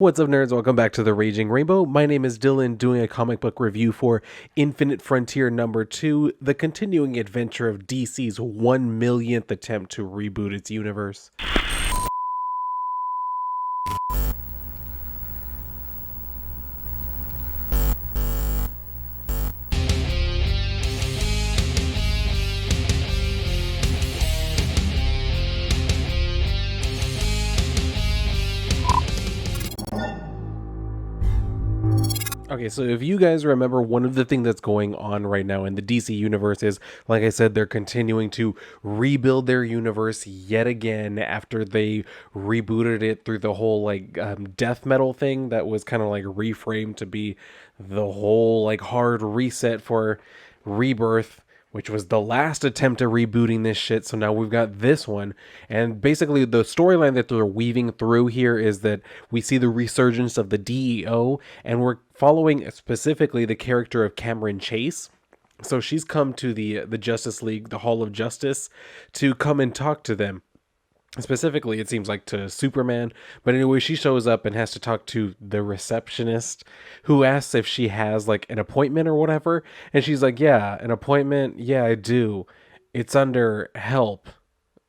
What's up, nerds? Welcome back to the Raging Rainbow. My name is Dylan, doing a comic book review for Infinite Frontier number 2, the continuing adventure of DC's 1 millionth attempt to reboot its universe. Okay, so if you guys remember, one of the things that's going on right now in the DC universe is, like I said, they're continuing to rebuild their universe yet again after they rebooted it through the whole death metal thing that was kind of like reframed to be the whole like hard reset for Rebirth, which was the last attempt at rebooting this shit. So now we've got this one. And basically, the storyline that they're weaving through here is that we see the resurgence of the DEO, and we're following specifically the character of Cameron Chase. So she's come to the Justice League, the Hall of Justice, to come and talk to them. Specifically, it seems like to Superman. But anyway, she shows up and has to talk to the receptionist, who asks if she has like an appointment or whatever. And she's like, yeah, an appointment. Yeah, I do. It's under help.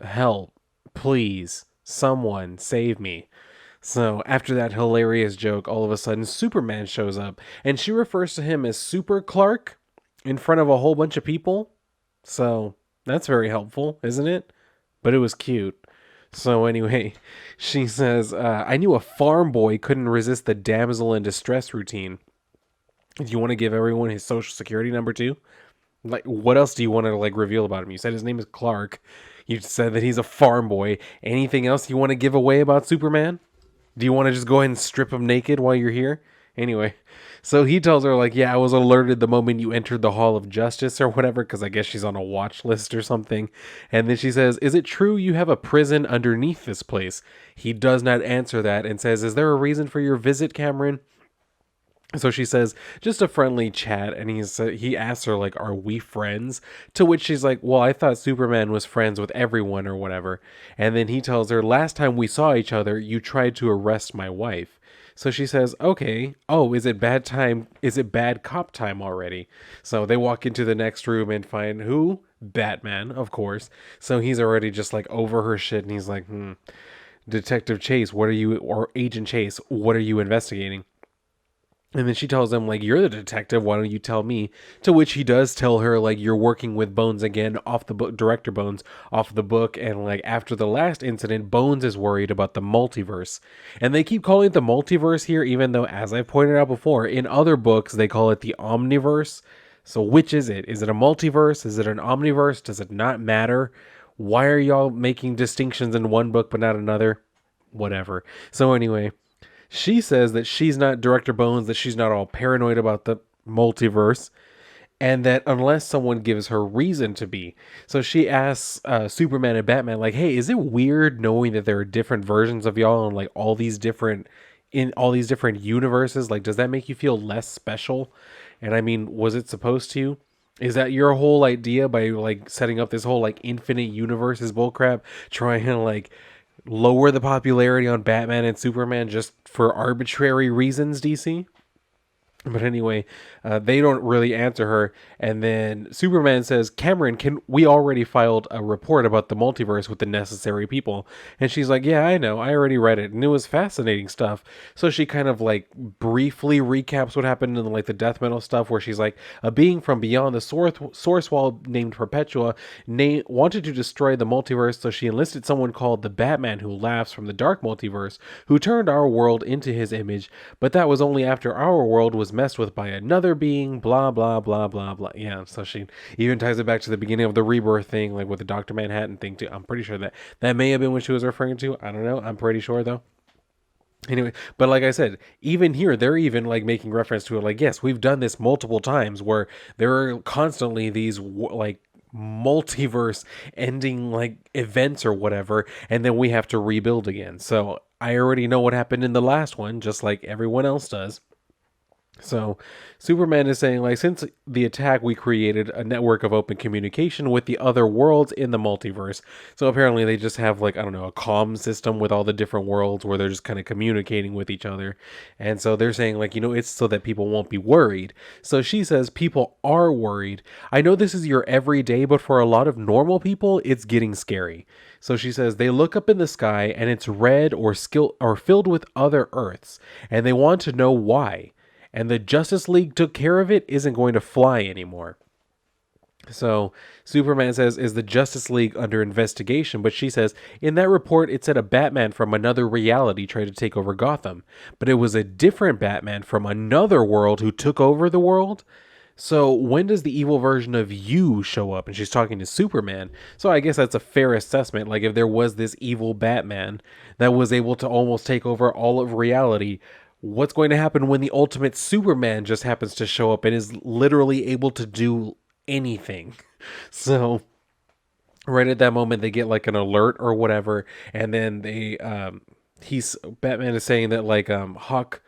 Help. Please. Someone save me. So after that hilarious joke, all of a sudden Superman shows up and she refers to him as Super Clark in front of a whole bunch of people. So that's very helpful, isn't it? But it was cute. So anyway, she says, I knew a farm boy couldn't resist the damsel in distress routine. Do you want to give everyone his social security number too? Like, what else do you want to like reveal about him? You said his name is Clark. You said that he's a farm boy. Anything else you want to give away about Superman? Do you want to just go ahead and strip him naked while you're here? Anyway, so he tells her, like, yeah, I was alerted the moment you entered the Hall of Justice or whatever, because I guess she's on a watch list or something. And then she says, is it true you have a prison underneath this place? He does not answer that and says, is there a reason for your visit, Cameron? So she says, just a friendly chat, and he asks her, like, are we friends? To which she's like, well, I thought Superman was friends with everyone or whatever. And then he tells her, last time we saw each other, you tried to arrest my wife. So she says, okay, oh, is it bad time? Is it bad cop time already? So they walk into the next room and find who? Batman, of course. So he's already just like over her shit, and he's like, Detective Chase, or Agent Chase, what are you investigating? And then she tells him, like, you're the detective, why don't you tell me? To which he does tell her, like, you're working with Bones again off the book, Director Bones off the book. And, like, after the last incident, Bones is worried about the multiverse. And they keep calling it the multiverse here, even though, as I pointed out before, in other books, they call it the omniverse. So which is it? Is it a multiverse? Is it an omniverse? Does it not matter? Why are y'all making distinctions in one book but not another? Whatever. So anyway, she says that she's not Director Bones, that she's not all paranoid about the multiverse, and that unless someone gives her reason to be. So she asks Superman and Batman, like, hey, is it weird knowing that there are different versions of y'all and like in all these different universes? Like, does that make you feel less special? And I mean, was it supposed to? Is that your whole idea by like setting up this whole like infinite universe is bullcrap, trying to like lower the popularity on Batman and Superman just for arbitrary reasons, DC? But anyway, they don't really answer her. And then Superman says, Cameron, we already filed a report about the multiverse with the necessary people. And she's like, yeah, I know. I already read it. And it was fascinating stuff. So she kind of like briefly recaps what happened in like the death metal stuff, where she's like, a being from beyond the source wall named Perpetua wanted to destroy the multiverse. So she enlisted someone called the Batman, who laughs, from the dark multiverse, who turned our world into his image. But that was only after our world was messed with by another being, blah blah blah blah blah. Yeah, so she even ties it back to the beginning of the rebirth thing, like with the Dr. Manhattan thing too. I'm pretty sure that may have been what she was referring to. I don't know, I'm pretty sure though. Anyway, but like I said, even here they're even like making reference to it, like, yes, we've done this multiple times, where there are constantly these like multiverse ending like events or whatever, and then we have to rebuild again. So I already know what happened in the last one, just like everyone else does. So Superman is saying, like, since the attack, we created a network of open communication with the other worlds in the multiverse. So apparently they just have, like, I don't know, a comm system with all the different worlds where they're just kind of communicating with each other. And so they're saying, like, it's so that people won't be worried. So she says people are worried. I know this is your everyday, but for a lot of normal people, it's getting scary. So she says they look up in the sky and it's red or filled with other Earths, and they want to know why, and the Justice League took care of it isn't going to fly anymore. So Superman says, is the Justice League under investigation? But she says, in that report, it said a Batman from another reality tried to take over Gotham, but it was a different Batman from another world who took over the world. So when does the evil version of you show up? And she's talking to Superman. So I guess that's a fair assessment. Like, if there was this evil Batman that was able to almost take over all of reality, what's going to happen when the ultimate Superman just happens to show up and is literally able to do anything? So right at that moment they get like an alert or whatever, and then he's Batman is saying that, like, Hawk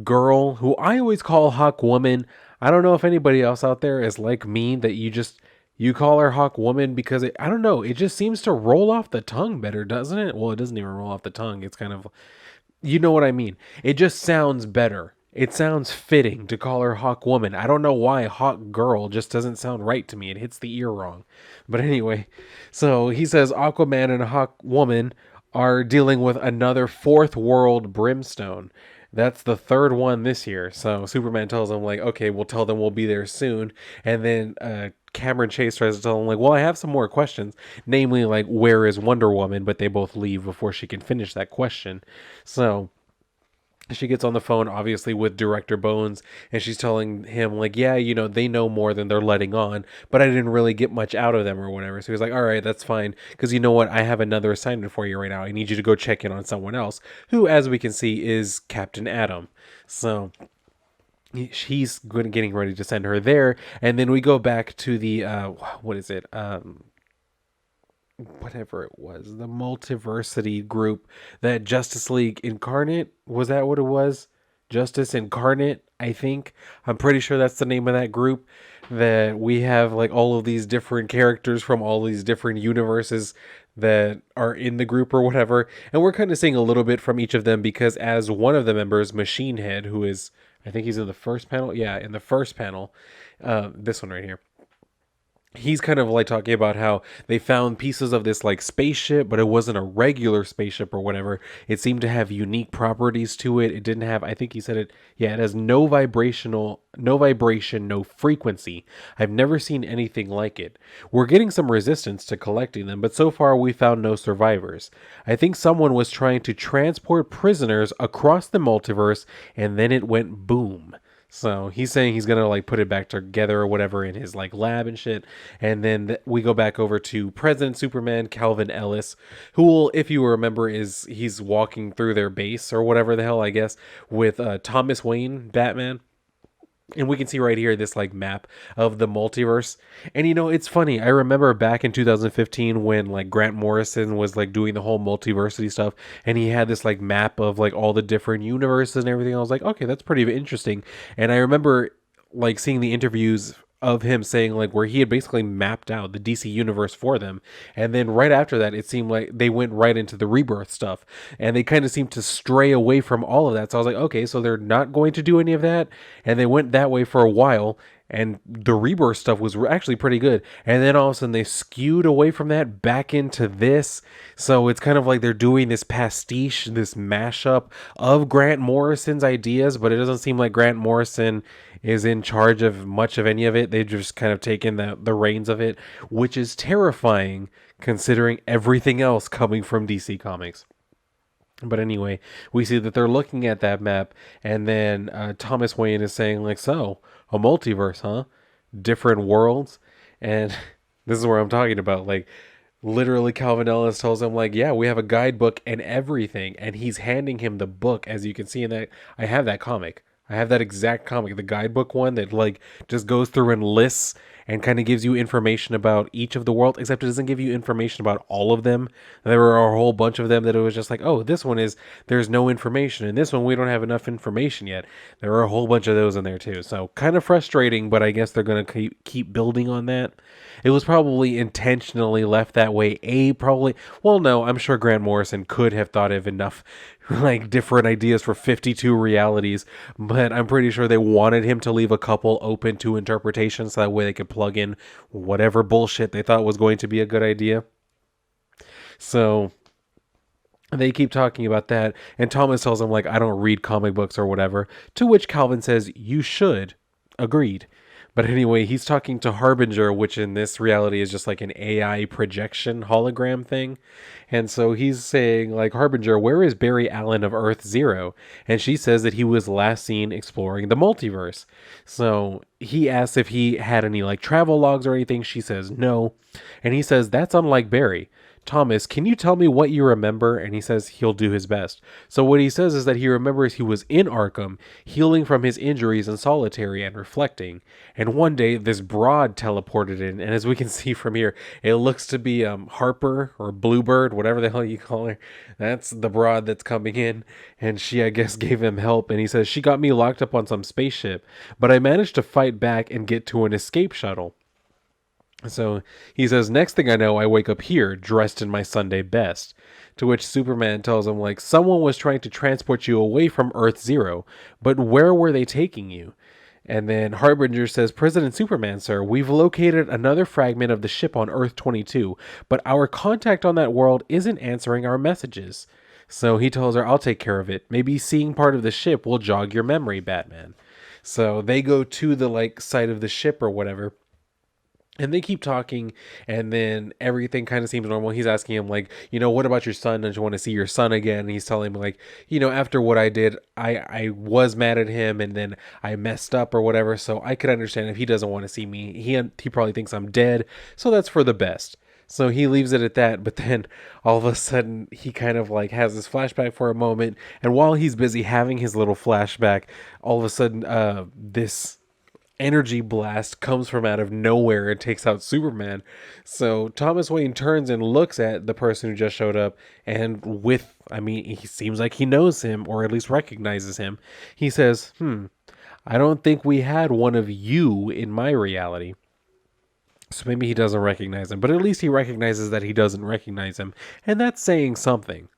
Girl, who I always call Hawk Woman. I don't know if anybody else out there is like me, that you call her Hawk Woman because I don't know, it just seems to roll off the tongue better, doesn't it? Well, it doesn't even roll off the tongue. It's kind of, you know what I mean? It just sounds better. It sounds fitting to call her Hawk Woman. I don't know why Hawk Girl just doesn't sound right to me. It hits the ear wrong. But anyway, so he says Aquaman and Hawk Woman are dealing with another fourth world brimstone. That's the third one this year. So Superman tells him, like, okay, we'll tell them we'll be there soon. And then Cameron Chase tries to tell him, like, well, I have some more questions, namely, like, where is Wonder Woman? But they both leave before she can finish that question. So she gets on the phone, obviously, with Director Bones, and she's telling him, like, yeah, they know more than they're letting on, but I didn't really get much out of them or whatever. So he's like, all right, that's fine, because you know what? I have another assignment for you right now. I need you to go check in on someone else, who, as we can see, is Captain Atom. So he's getting ready to send her there, and then we go back to the, what is it? Whatever it was, the multiversity group that Justice League Incarnate, was that what it was? Justice Incarnate, I think. I'm pretty sure that's the name of that group. That we have, like, all of these different characters from all these different universes that are in the group or whatever. And we're kind of seeing a little bit from each of them, because as one of the members, Machine Head, who is, I think he's in the first panel. Yeah, in the first panel. This one right here, he's kind of like talking about how they found pieces of this, like, spaceship, but it wasn't a regular spaceship or whatever. It seemed to have unique properties to it. It didn't have, I think he said it, yeah, it has no vibration, no frequency. I've never seen anything like it. We're getting some resistance to collecting them, but so far we found no survivors. I think someone was trying to transport prisoners across the multiverse, and then it went boom. So he's saying he's gonna, like, put it back together or whatever in his, like, lab and shit. And then we go back over to President Superman, Calvin Ellis, who will, if you remember, he's walking through their base or whatever the hell, I guess, with Thomas Wayne, Batman. And we can see right here this, like, map of the multiverse. And it's funny. I remember back in 2015 when, like, Grant Morrison was, like, doing the whole multiversity stuff, and he had this, like, map of, like, all the different universes and everything. I was like, okay, that's pretty interesting. And I remember, like, seeing the interviews of him saying, like, where he had basically mapped out the DC universe for them. And then right after that, it seemed like they went right into the rebirth stuff, and they kind of seemed to stray away from all of that. So I was like, okay, so they're not going to do any of that. And they went that way for a while, and the rebirth stuff was actually pretty good. And then all of a sudden they skewed away from that back into this. So it's kind of like they're doing this pastiche, this mashup of Grant Morrison's ideas, but it doesn't seem like Grant Morrison is in charge of much of any of it. They've just kind of taken the reins of it, which is terrifying considering everything else coming from DC Comics. But anyway, we see that they're looking at that map, and then Thomas Wayne is saying, like, so, a multiverse, huh? Different worlds? And this is where I'm talking about, like, literally Calvin Ellis tells him, like, yeah, we have a guidebook and everything, and he's handing him the book, as you can see in that. I have that comic. I have that exact comic, the guidebook one that like just goes through and lists and kind of gives you information about each of the world, except it doesn't give you information about all of them. There were a whole bunch of them that it was just like, oh, this one is there's no information, and this one we don't have enough information yet. There were a whole bunch of those in there too. So kind of frustrating, but I guess they're gonna keep building on that. It was probably intentionally left that way. Probably, well, no, I'm sure Grant Morrison could have thought of enough like different ideas for 52 realities, but I'm pretty sure they wanted him to leave a couple open to interpretation so that way they could plug in whatever bullshit they thought was going to be a good idea. So they keep talking about that, and Thomas tells him, like, I don't read comic books or whatever, to which Calvin says, you should. Agreed. But anyway, he's talking to Harbinger, which in this reality is just like an AI projection hologram thing. And so he's saying, like, Harbinger, where is Barry Allen of Earth Zero? And she says that he was last seen exploring the multiverse. So he asks if he had any, like, travel logs or anything. She says no. And he says, that's unlike Barry. Thomas, can you tell me what you remember? And he says he'll do his best. So what he says is that he remembers he was in Arkham, healing from his injuries in solitary and reflecting. And one day this broad teleported in, and as we can see from here, it looks to be Harper or Bluebird, whatever the hell you call her. That's the broad that's coming in, and she, I guess, gave him help. And he says, she got me locked up on some spaceship, but I managed to fight back and get to an escape shuttle. So he says, next thing I know, I wake up here, dressed in my Sunday best. To which Superman tells him, like, someone was trying to transport you away from Earth Zero, but where were they taking you? And then Harbinger says, President Superman, sir, we've located another fragment of the ship on Earth 22, but our contact on that world isn't answering our messages. So he tells her, I'll take care of it. Maybe seeing part of the ship will jog your memory, Batman. So they go to the, like, site of the ship or whatever. And they keep talking, and then everything kind of seems normal. He's asking him, like, what about your son? Don't you want to see your son again? And he's telling him, like, after what I did, I was mad at him, and then I messed up or whatever. So I could understand if he doesn't want to see me. He probably thinks I'm dead. So that's for the best. So he leaves it at that. But then all of a sudden, he kind of like has this flashback for a moment. And while he's busy having his little flashback, all of a sudden, this energy blast comes from out of nowhere and takes out Superman. So Thomas Wayne turns and looks at the person who just showed up, and he seems like he knows him, or at least recognizes him. He says, I don't think we had one of you in my reality. So maybe he doesn't recognize him, but at least he recognizes that he doesn't recognize him, and that's saying something,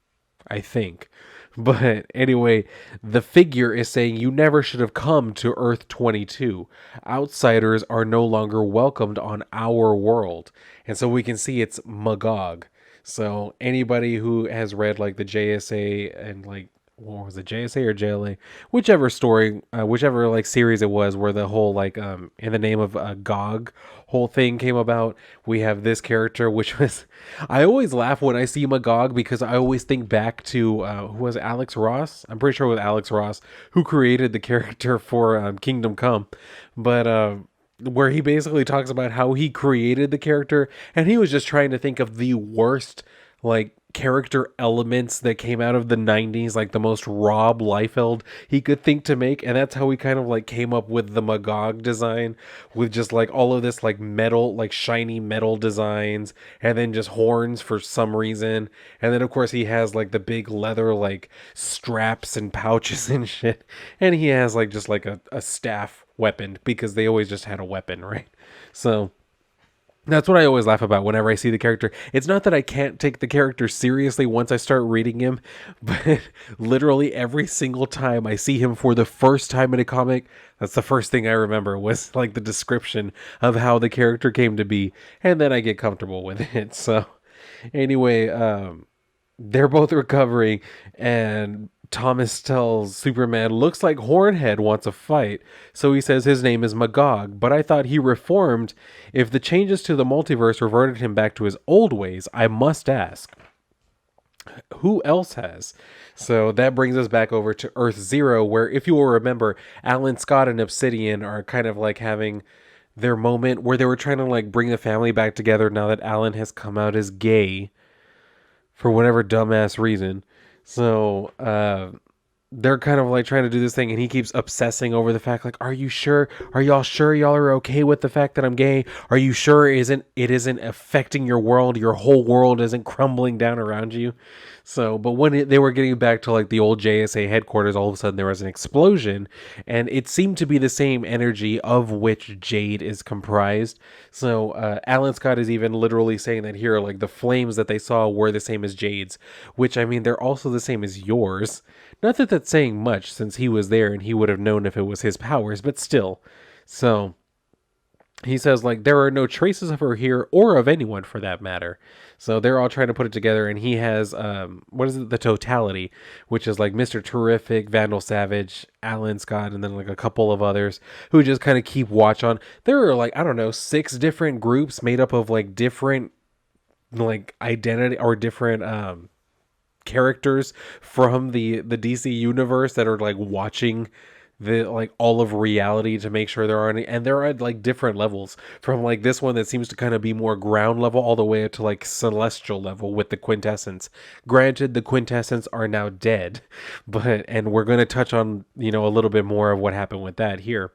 I think. But anyway, the figure is saying you never should have come to Earth 22. Outsiders are no longer welcomed on our world. And so we can see it's Magog. So anybody who has read like the JSA and like, what was it, JSA or JLA, whichever story, whichever like series it was, where the whole like in the name of Gog whole thing came about. We have this character, which was, I always laugh when I see Magog because I always think back to who was it, Alex Ross? I'm pretty sure it was Alex Ross who created the character for Kingdom Come, but where he basically talks about how he created the character, and he was just trying to think of the worst like character elements that came out of the 90s, like the most Rob Liefeld he could think to make, and that's how he kind of like came up with the Magog design, with just like all of this like metal, like shiny metal designs, and then just horns for some reason, and then of course he has like the big leather like straps and pouches and shit, and he has like just like a staff weapon, because they always just had a weapon, right? So that's what I always laugh about whenever I see the character. It's not that I can't take the character seriously once I start reading him, but literally every single time I see him for the first time in a comic, that's the first thing I remember was like the description of how the character came to be, and then I get comfortable with it. So anyway, they're both recovering, and Thomas tells Superman, looks like Hornhead wants a fight. So he says his name is Magog, but I thought he reformed. If the changes to the multiverse reverted him back to his old ways, I must ask, who else has? So that brings us back over to Earth Zero, where, if you will remember, Alan Scott and Obsidian are kind of like having their moment where they were trying to like bring the family back together now that Alan has come out as gay for whatever dumbass reason. So they're kind of like trying to do this thing, and he keeps obsessing over the fact, like, are you sure, are y'all sure y'all are okay with the fact that I'm gay? Are you sure it isn't affecting your world, your whole world isn't crumbling down around you? So but when they were getting back to like the old JSA headquarters, all of a sudden there was an explosion, and it seemed to be the same energy of which Jade is comprised. So Alan Scott is even literally saying that here, like the flames that they saw were the same as Jade's, which I mean they're also the same as yours. Not that that's saying much, since he was there and he would have known if it was his powers, but still. So he says, like, there are no traces of her here or of anyone for that matter. So they're all trying to put it together, and he has, what is it? The totality, which is like Mr. Terrific, Vandal Savage, Alan Scott, and then like a couple of others who just kind of keep watch on. There are like, I don't know, 6 different groups made up of like different, like, identity or different, characters from the DC universe that are like watching the like all of reality to make sure there aren't any, and they're at like different levels, from like this one that seems to kind of be more ground level all the way up to like celestial level with the quintessence. Granted, the quintessence are now dead, but and we're going to touch on, a little bit more of what happened with that here.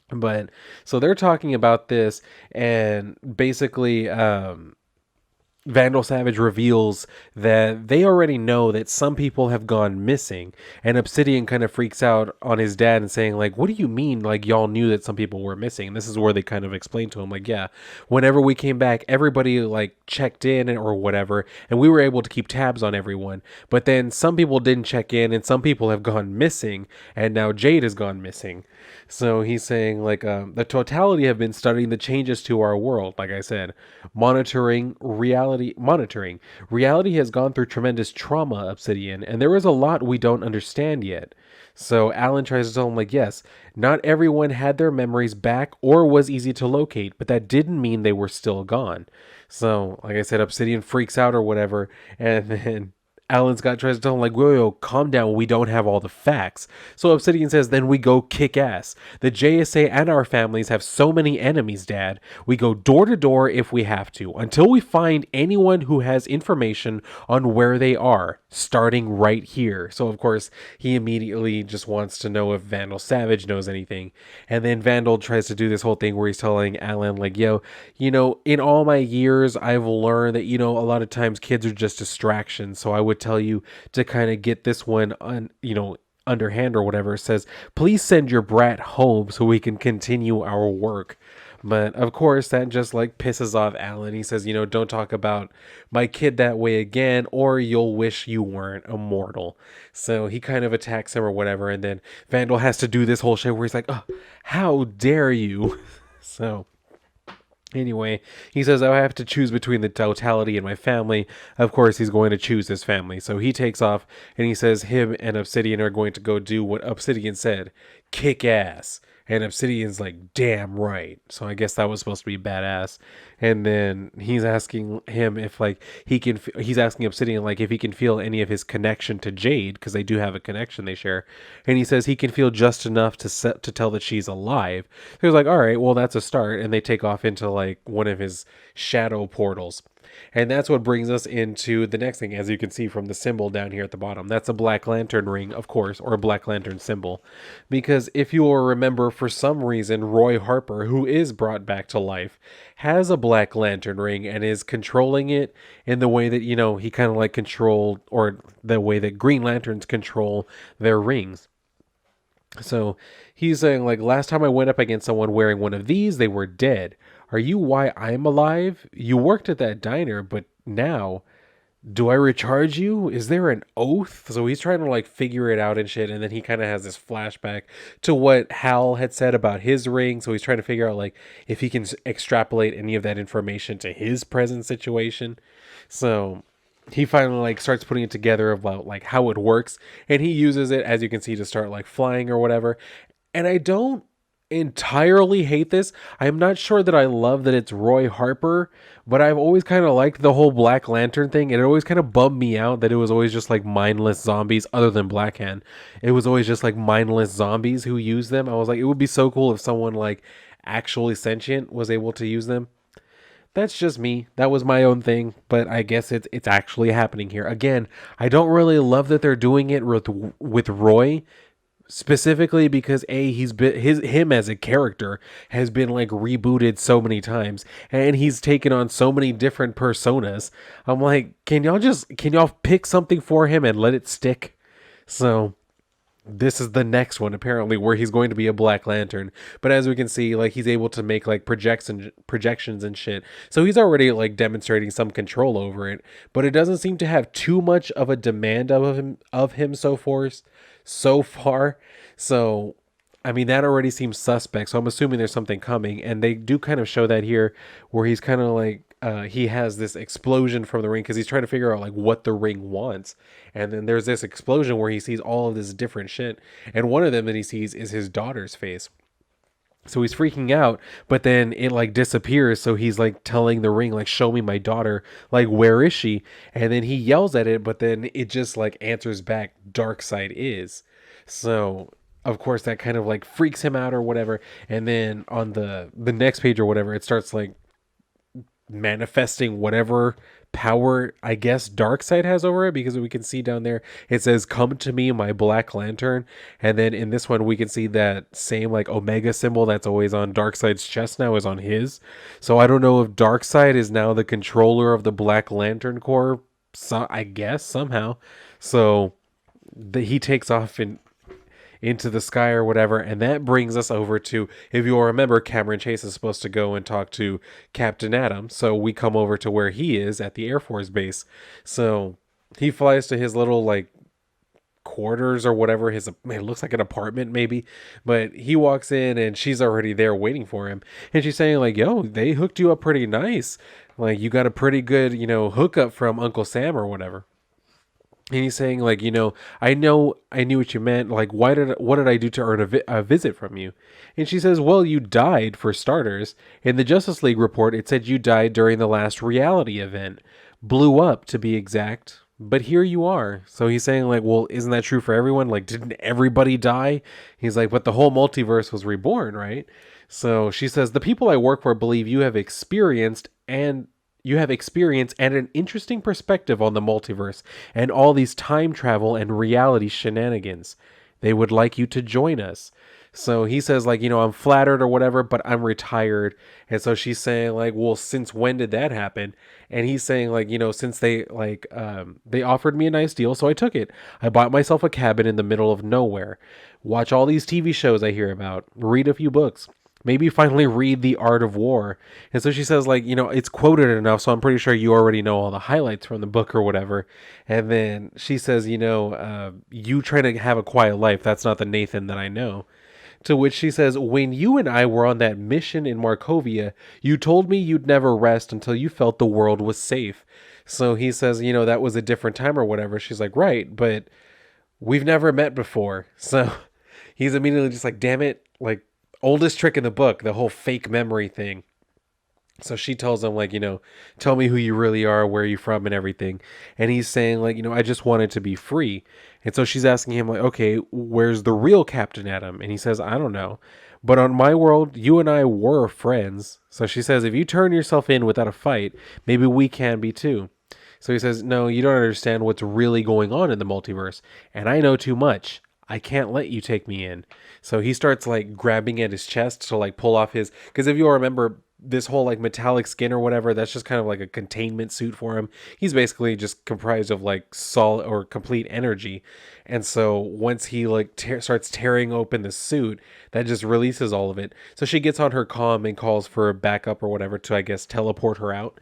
But so they're talking about this, and basically Vandal Savage reveals that they already know that some people have gone missing, and Obsidian kind of freaks out on his dad and saying, like, what do you mean, like, y'all knew that some people were missing? And this is where they kind of explain to him, like, yeah, whenever we came back, everybody like checked in or whatever, and we were able to keep tabs on everyone, but then some people didn't check in, and some people have gone missing, and now Jade has gone missing. So he's saying, like, the totality have been studying the changes to our world, like I said, monitoring. Reality has gone through tremendous trauma, Obsidian, and there is a lot we don't understand yet. So Alan tries to tell him, like, yes, not everyone had their memories back or was easy to locate, but that didn't mean they were still gone. So, like I said, Obsidian freaks out or whatever, and then Alan Scott tries to tell him, like, whoa, calm down. We don't have all the facts. So Obsidian says, then we go kick ass. The JSA and our families have so many enemies, Dad. We go door to door if we have to, until we find anyone who has information on where they are, starting right here. So, of course, he immediately just wants to know if Vandal Savage knows anything. And then Vandal tries to do this whole thing where he's telling Alan, like, yo, in all my years, I've learned that, a lot of times kids are just distractions. So I would tell you to kind of get this one underhand or whatever. It says, please send your brat home so we can continue our work. But of course, that just like pisses off Alan. He says, don't talk about my kid that way again, or you'll wish you weren't immortal. So he kind of attacks him or whatever. And then Vandal has to do this whole shit where he's like, oh, how dare you? So anyway, he says, I have to choose between the totality and my family. Of course, he's going to choose his family. So he takes off, and he says him and Obsidian are going to go do what Obsidian said, kick ass. And Obsidian's like, damn right. So I guess that was supposed to be badass. And then he's asking him if like he's asking Obsidian like if he can feel any of his connection to Jade, because they do have a connection they share. And he says he can feel just enough to tell that she's alive. So he's like, all right, well, that's a start. And they take off into like one of his shadow portals. And that's what brings us into the next thing, as you can see from the symbol down here at the bottom. That's a Black Lantern ring, of course, or a Black Lantern symbol. Because if you will remember, for some reason, Roy Harper, who is brought back to life, has a Black Lantern ring and is controlling it in the way that, he kind of like controlled, or the way that Green Lanterns control their rings. So he's saying, like, last time I went up against someone wearing one of these, they were dead. Are you why I'm alive? You worked at that diner, but now, do I recharge you? Is there an oath? So he's trying to like figure it out and shit. And then he kind of has this flashback to what Hal had said about his ring. So he's trying to figure out like if he can extrapolate any of that information to his present situation. So he finally like starts putting it together about like how it works, and he uses it, as you can see, to start like flying or whatever. And I don't entirely hate this. I'm not sure that I love that it's Roy Harper, but I've always kind of liked the whole Black Lantern thing. And it always kind of bummed me out that it was always just like mindless zombies, other than Blackhand. It was always just like mindless zombies who use them. I was like, it would be so cool if someone like actually sentient was able to use them. That's just me. That was my own thing, but I guess it's actually happening here. Again, I don't really love that they're doing it with Roy, specifically because he's been him as a character has been like rebooted so many times, and he's taken on so many different personas. I'm like, can y'all pick something for him and let it stick? So this is the next one apparently where he's going to be a Black Lantern. But as we can see, like he's able to make like projections and shit. So he's already like demonstrating some control over it, but it doesn't seem to have too much of a demand of him so far. So I mean, that already seems suspect. So I'm assuming there's something coming. And they do kind of show that here where he's kind of like, he has this explosion from the ring because he's trying to figure out like what the ring wants. And then there's this explosion where he sees all of this different shit. And one of them that he sees is his daughter's face. So he's freaking out, but then it like disappears. So he's like telling the ring, like, show me my daughter. Like, where is she? And then he yells at it, but then it just like answers back, Darkseid is. So of course that kind of like freaks him out or whatever. And then on the next page or whatever, it starts like manifesting whatever power I guess Darkseid has over it, because we can see down there it says, come to me, my Black Lantern. And then in this one we can see that same like Omega symbol that's always on Darkseid's chest now is on his. So I don't know if Darkseid is now the controller of the Black Lantern Corps, so I guess somehow. So he takes off into the sky or whatever. And that brings us over to, if you'll remember, Cameron Chase is supposed to go and talk to Captain Atom. So we come over to where he is at the Air Force Base. So he flies to his little like quarters or whatever, it looks like an apartment maybe, but he walks in and she's already there waiting for him. And she's saying like, yo, they hooked you up pretty nice. Like you got a pretty good, hookup from Uncle Sam or whatever. And he's saying like, I knew what you meant. Like, what did I do to earn a visit from you? And she says, well, you died for starters. In the Justice League report, it said you died during the last reality event. Blew up, to be exact. But here you are. So he's saying like, well, isn't that true for everyone? Like, didn't everybody die? He's like, but the whole multiverse was reborn, right? So she says, the people I work for believe you have experience and an interesting perspective on the multiverse and all these time travel and reality shenanigans. They would like you to join us. So he says like, I'm flattered or whatever, but I'm retired. And so she's saying like, well, since when did that happen? And he's saying like, since they offered me a nice deal, so I took it. I bought myself a cabin in the middle of nowhere. Watch all these TV shows I hear about. Read a few books. Maybe finally read The Art of War. And so she says like, it's quoted enough, so I'm pretty sure you already know all the highlights from the book or whatever. And then she says, you try to have a quiet life. That's not the Nathan that I know. To which she says, when you and I were on that mission in Markovia, you told me you'd never rest until you felt the world was safe. So he says, that was a different time or whatever. She's like, right, but we've never met before. So he's immediately just like, damn it, like, oldest trick in the book, the whole fake memory thing. So she tells him like, tell me who you really are, where are you from and everything. And he's saying like, I just wanted to be free. And so she's asking him like, okay, where's the real Captain Atom? And he says, I don't know. But on my world, you and I were friends. So she says, if you turn yourself in without a fight, maybe we can be too. So he says, no, you don't understand what's really going on in the multiverse. And I know too much. I can't let you take me in. So he starts like grabbing at his chest to like pull off his, because if you'll remember, this whole like metallic skin or whatever, that's just kind of like a containment suit for him. He's basically just comprised of like solid or complete energy. And so once he like starts tearing open the suit, that just releases all of it. So she gets on her comm and calls for a backup or whatever to, I guess, teleport her out.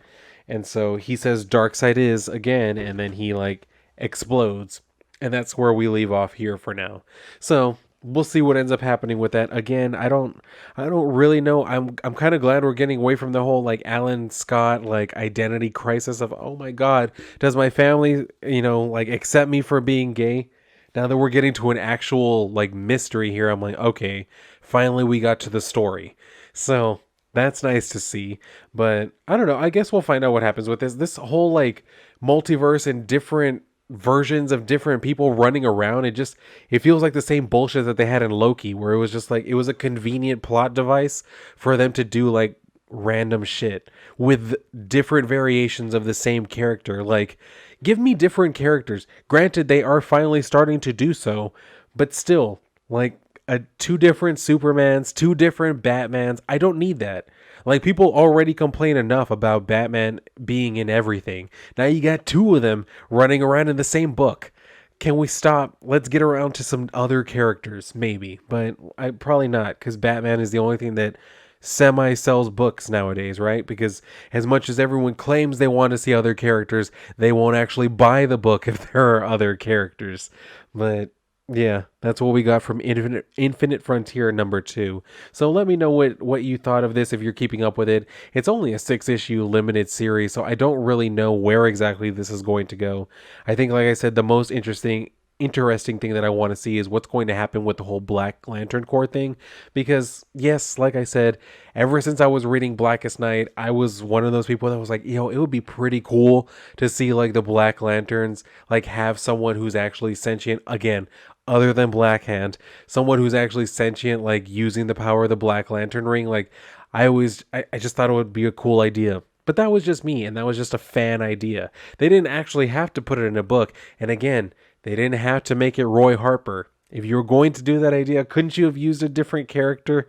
And so he says Darkseid is again, and then he like explodes. And that's where we leave off here for now. So we'll see what ends up happening with that. Again, I don't really know. I'm kind of glad we're getting away from the whole like Alan Scott like identity crisis of, oh my God, does my family like accept me for being gay? Now that we're getting to an actual like mystery here, I'm like, okay, finally we got to the story. So that's nice to see. But I don't know. I guess we'll find out what happens with this. This whole like multiverse and different versions of different people running around, it feels like the same bullshit that they had in Loki, where it was just like, it was a convenient plot device for them to do like random shit with different variations of the same character. Like, give me different characters. Granted, they are finally starting to do so, but still, like, two different Supermans, two different Batmans. I don't need that. Like, people already complain enough about Batman being in everything. Now you got two of them running around in the same book. Can we stop? Let's get around to some other characters, maybe. But I probably not, because Batman is the only thing that semi sells books nowadays, right? Because as much as everyone claims they want to see other characters, they won't actually buy the book if there are other characters. But yeah, that's what we got from Infinite Frontier number 2. So let me know what you thought of this if you're keeping up with it. It's only a 6-issue limited series, so I don't really know where exactly this is going to go. I think, like I said, the most interesting thing that I want to see is what's going to happen with the whole Black Lantern Corps thing. Because yes, like I said, ever since I was reading Blackest Night, I was one of those people that was like, it would be pretty cool to see like the Black Lanterns like have someone who's actually sentient again, other than Black Hand, someone who's actually sentient, like using the power of the Black Lantern ring. Like, I just thought it would be a cool idea. But that was just me, and that was just a fan idea. They didn't actually have to put it in a book. And again, they didn't have to make it Roy Harper. If you were going to do that idea, couldn't you have used a different character?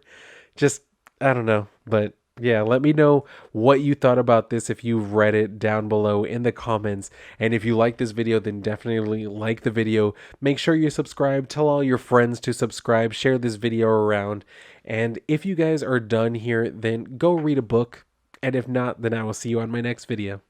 Just, I don't know. But yeah, let me know what you thought about this if you've read it down below in the comments. And if you like this video, then definitely like the video. Make sure you subscribe. Tell all your friends to subscribe. Share this video around. And if you guys are done here, then go read a book. And if not, then I will see you on my next video.